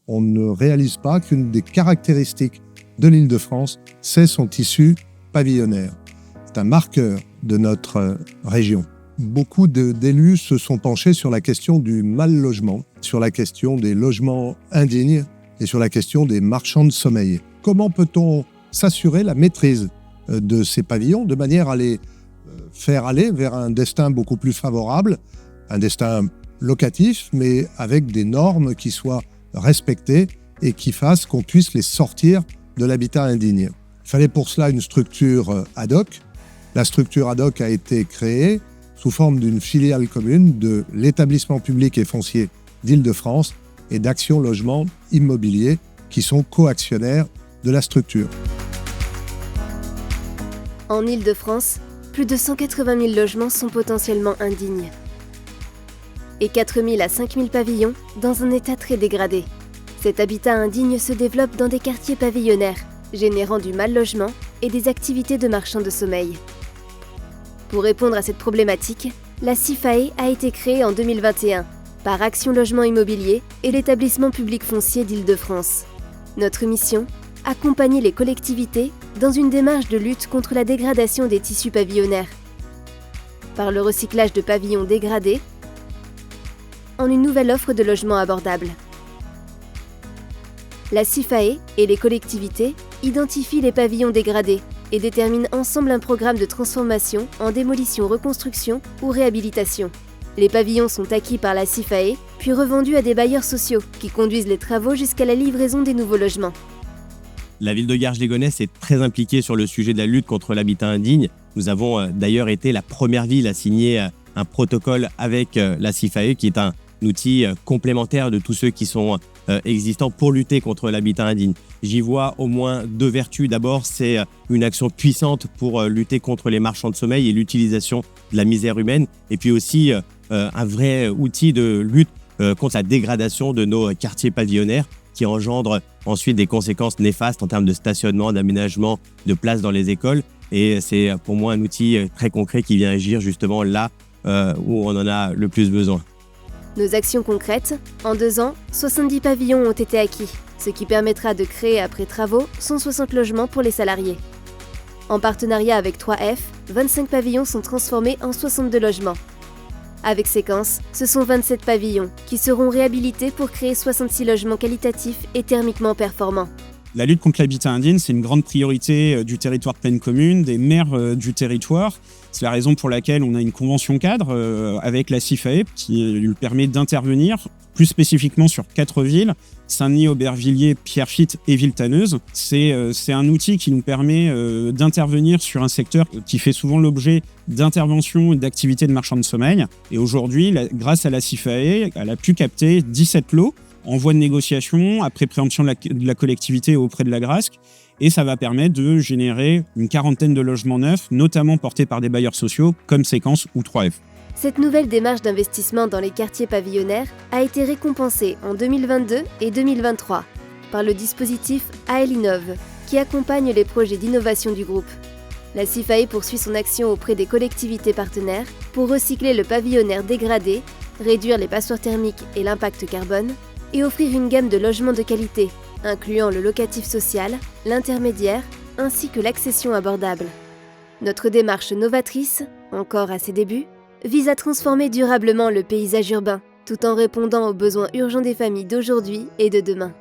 on ne réalise pas qu'une des caractéristiques de l'Île-de-France, c'est son tissu pavillonnaire. C'est un marqueur de notre région. Beaucoup d'élus se sont penchés sur la question du mal-logement, sur la question des logements indignes et sur la question des marchands de sommeil. Comment peut-on s'assurer la maîtrise de ces pavillons de manière à les faire aller vers un destin beaucoup plus favorable, un destin locatif, mais avec des normes qui soient respectées et qui fassent qu'on puisse les sortir de l'habitat indigne. Il fallait pour cela une structure ad hoc. La structure ad hoc a été créée sous forme d'une filiale commune de l'établissement public et foncier d'Île-de-France et d'Action Logement Immobilier qui sont coactionnaires de la structure. En Île-de-France, plus de 180 000 logements sont potentiellement indignes. Et 4 000 à 5 000 pavillons dans un état très dégradé. Cet habitat indigne se développe dans des quartiers pavillonnaires, générant du mal-logement et des activités de marchands de sommeil. Pour répondre à cette problématique, la CIFAE a été créée en 2021 par Action Logement Immobilier et l'établissement public foncier d'Île-de-France. Notre mission : accompagner les collectivités dans une démarche de lutte contre la dégradation des tissus pavillonnaires, par le recyclage de pavillons dégradés en une nouvelle offre de logements abordables. La CIFAE et les collectivités identifient les pavillons dégradés et déterminent ensemble un programme de transformation en démolition, reconstruction ou réhabilitation. Les pavillons sont acquis par la CIFAE, puis revendus à des bailleurs sociaux qui conduisent les travaux jusqu'à la livraison des nouveaux logements. La ville de Garges-lès-Gonesse est très impliquée sur le sujet de la lutte contre l'habitat indigne. Nous avons d'ailleurs été la première ville à signer un protocole avec la CIFAE, qui est un outil complémentaire de tous ceux qui sont existants pour lutter contre l'habitat indigne. J'y vois au moins deux vertus. D'abord, c'est une action puissante pour lutter contre les marchands de sommeil et l'utilisation de la misère humaine. Et puis aussi un vrai outil de lutte contre la dégradation de nos quartiers pavillonnaires qui engendre ensuite des conséquences néfastes en termes de stationnement, d'aménagement, de place dans les écoles. Et c'est pour moi un outil très concret qui vient agir justement là où on en a le plus besoin. Nos actions concrètes: en 2 ans, 70 pavillons ont été acquis, ce qui permettra de créer après travaux 160 logements pour les salariés. En partenariat avec 3F, 25 pavillons sont transformés en 62 logements. Avec Séquence, ce sont 27 pavillons qui seront réhabilités pour créer 66 logements qualitatifs et thermiquement performants. La lutte contre l'habitat indigne, c'est une grande priorité du territoire de pleine commune, des maires du territoire. C'est la raison pour laquelle on a une convention cadre avec la CIFAE qui lui permet d'intervenir plus spécifiquement sur 4 villes, Saint-Denis, Aubervilliers, Pierrefitte et Villetaneuse. C'est un outil qui nous permet d'intervenir sur un secteur qui fait souvent l'objet d'interventions et d'activités de marchands de sommeil. Et aujourd'hui, grâce à la CIFAE, elle a pu capter 17 lots en voie de négociation, après préemption de la collectivité auprès de l'Agrasc. Et ça va permettre de générer une 40aine de logements neufs, notamment portés par des bailleurs sociaux comme Séquence ou 3F. Cette nouvelle démarche d'investissement dans les quartiers pavillonnaires a été récompensée en 2022 et 2023 par le dispositif AL Innove, qui accompagne les projets d'innovation du groupe. La CIFAE poursuit son action auprès des collectivités partenaires pour recycler le pavillonnaire dégradé, réduire les passoires thermiques et l'impact carbone, et offrir une gamme de logements de qualité, incluant le locatif social, l'intermédiaire, ainsi que l'accession abordable. Notre démarche novatrice, encore à ses débuts, vise à transformer durablement le paysage urbain, tout en répondant aux besoins urgents des familles d'aujourd'hui et de demain.